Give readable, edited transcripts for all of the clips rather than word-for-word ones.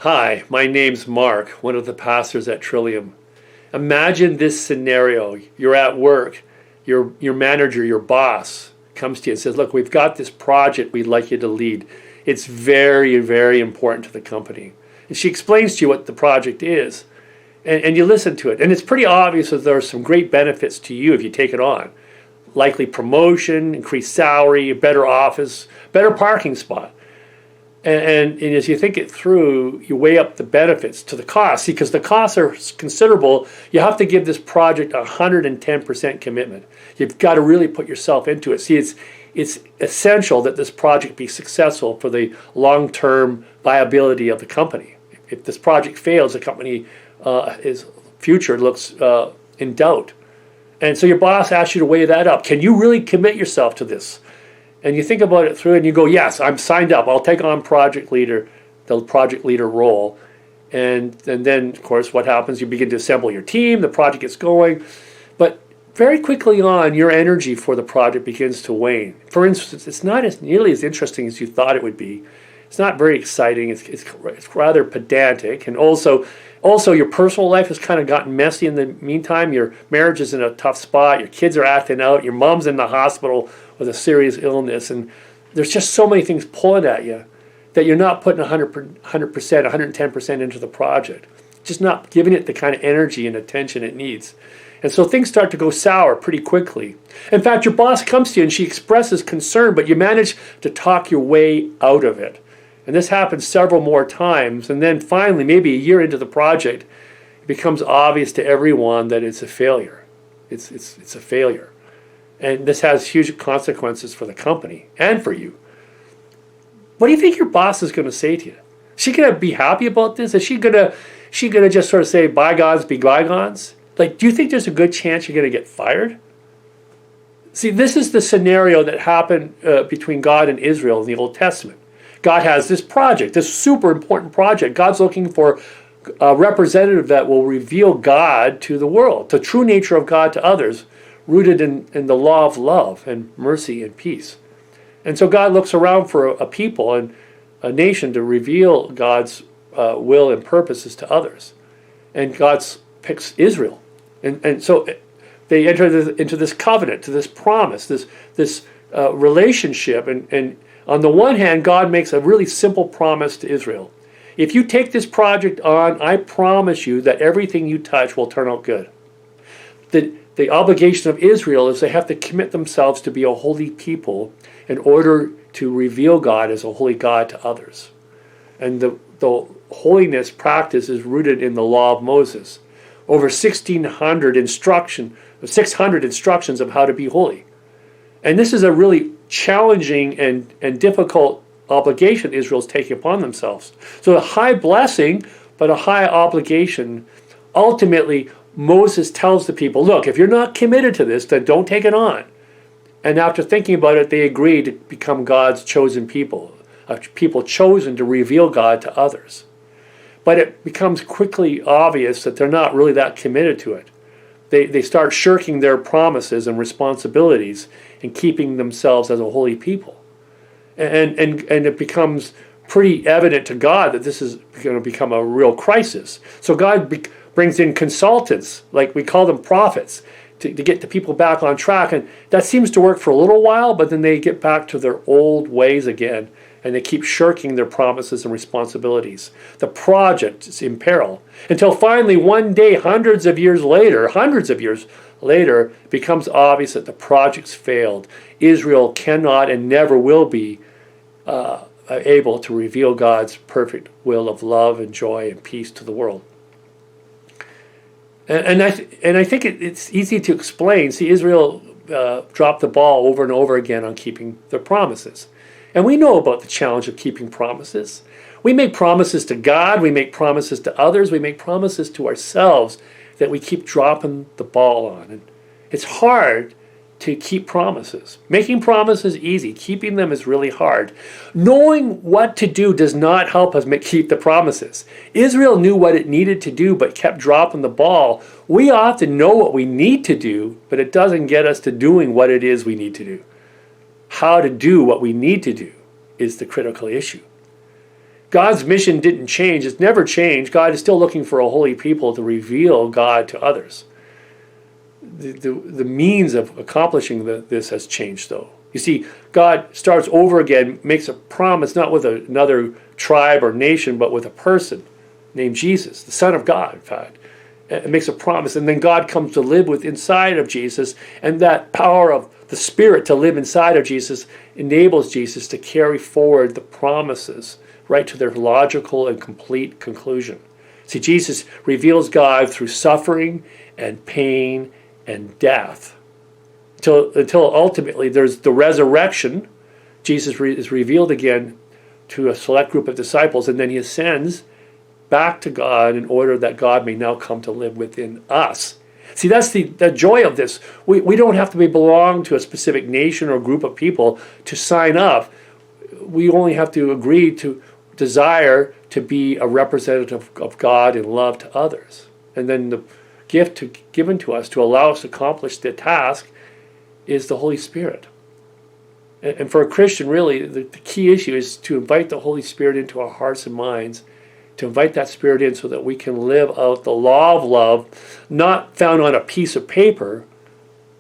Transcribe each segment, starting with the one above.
Hi, my name's Mark, one of the pastors at Trillium. Imagine this scenario. You're at work, your manager, your boss comes to you and says, look, we've got this project we'd like you to lead. It's very, very important to the company. And she explains to you what the project is, and you listen to it. And it's pretty obvious that there are some great benefits to you if you take it on. Likely promotion, increased salary, a better office, better parking spot. And as you think it through, you weigh up the benefits to the costs. See, because the costs are considerable, you have to give this project 110% commitment. You've got to really put yourself into it. See, it's essential that this project be successful for the long-term viability of the company. If this project fails, the company its future looks in doubt. And so your boss asks you to weigh that up. Can you really commit yourself to this? And you think about it through and you go, yes, I'm signed up. I'll take on the project leader role. And then, of course, what happens? You begin to assemble your team. The project gets going. But very quickly on, your energy for the project begins to wane. For instance, it's not nearly as interesting as you thought it would be. It's not very exciting. It's rather pedantic. And also your personal life has kind of gotten messy in the meantime. Your marriage is in a tough spot. Your kids are acting out. Your mom's in the hospital with a serious illness. And there's just so many things pulling at you that you're not putting 100%, 110% into the project. Just not giving it the kind of energy and attention it needs. And so things start to go sour pretty quickly. In fact, your boss comes to you and she expresses concern, but you manage to talk your way out of it. And this happens several more times. And then finally, maybe a year into the project, it becomes obvious to everyone that it's a failure. It's a failure. And this has huge consequences for the company and for you. What do you think your boss is going to say to you? Is she going to be happy about this? Is she going to just sort of say, bygones be bygones? Like, do you think there's a good chance you're going to get fired? See, this is the scenario that happened between God and Israel in the Old Testament. God has this project, this super important project. God's looking for a representative that will reveal God to the world, the true nature of God to others, rooted in the law of love and mercy and peace. And so God looks around for a people and a nation to reveal God's will and purposes to others. And God picks Israel. And so they enter into this covenant, to this promise, this relationship. And on the one hand, God makes a really simple promise to Israel. If you take this project on, I promise you that everything you touch will turn out good. The obligation of Israel is they have to commit themselves to be a holy people in order to reveal God as a holy God to others. And the holiness practice is rooted in the law of Moses. Over 600 instructions of how to be holy. And this is a really challenging and difficult obligation Israel's taking upon themselves. So a high blessing, but a high obligation. Ultimately, Moses tells the people, look, if you're not committed to this, then don't take it on. And after thinking about it, they agree to become God's chosen people, a people chosen to reveal God to others. But it becomes quickly obvious that they're not really that committed to it. They start shirking their promises and responsibilities and keeping themselves as a holy people. And it becomes pretty evident to God that this is going to become a real crisis. So God brings in consultants, like we call them prophets, to get the people back on track. And that seems to work for a little while, but then they get back to their old ways again, and they keep shirking their promises and responsibilities. The project is in peril. Until finally, one day, hundreds of years later, it becomes obvious that the project's failed. Israel cannot and never will be able to reveal God's perfect will of love and joy and peace to the world. And I think it's easy to explain. See, Israel dropped the ball over and over again on keeping their promises. And we know about the challenge of keeping promises. We make promises to God, we make promises to others, we make promises to ourselves that we keep dropping the ball on. And it's hard to keep promises. Making promises is easy. Keeping them is really hard. Knowing what to do does not help us keep the promises. Israel knew what it needed to do but kept dropping the ball. We often know what we need to do, but it doesn't get us to doing what it is we need to do. How to do what we need to do is the critical issue. God's mission didn't change. It's never changed. God is still looking for a holy people to reveal God to others. The means of accomplishing this has changed, though. You see, God starts over again, makes a promise, not with another tribe or nation, but with a person named Jesus, the Son of God, in fact. It makes a promise, and then God comes to live inside of Jesus, and that power of the Spirit to live inside of Jesus enables Jesus to carry forward the promises right to their logical and complete conclusion. See, Jesus reveals God through suffering and pain and death until ultimately there's the resurrection. Jesus is revealed again to a select group of disciples, and then he ascends back to God in order that God may now come to live within us. See, that's the joy of this. We don't have to belong to a specific nation or group of people to sign up. We only have to agree to desire to be a representative of God in love to others. And then the gift given to us to allow us to accomplish the task is the Holy Spirit. And for a Christian, really, the key issue is to invite the Holy Spirit into our hearts and minds, to invite that Spirit in so that we can live out the law of love, not found on a piece of paper,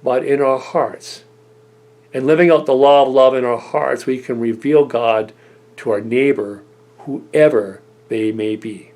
but in our hearts. And living out the law of love in our hearts, we can reveal God to our neighbor, whoever they may be.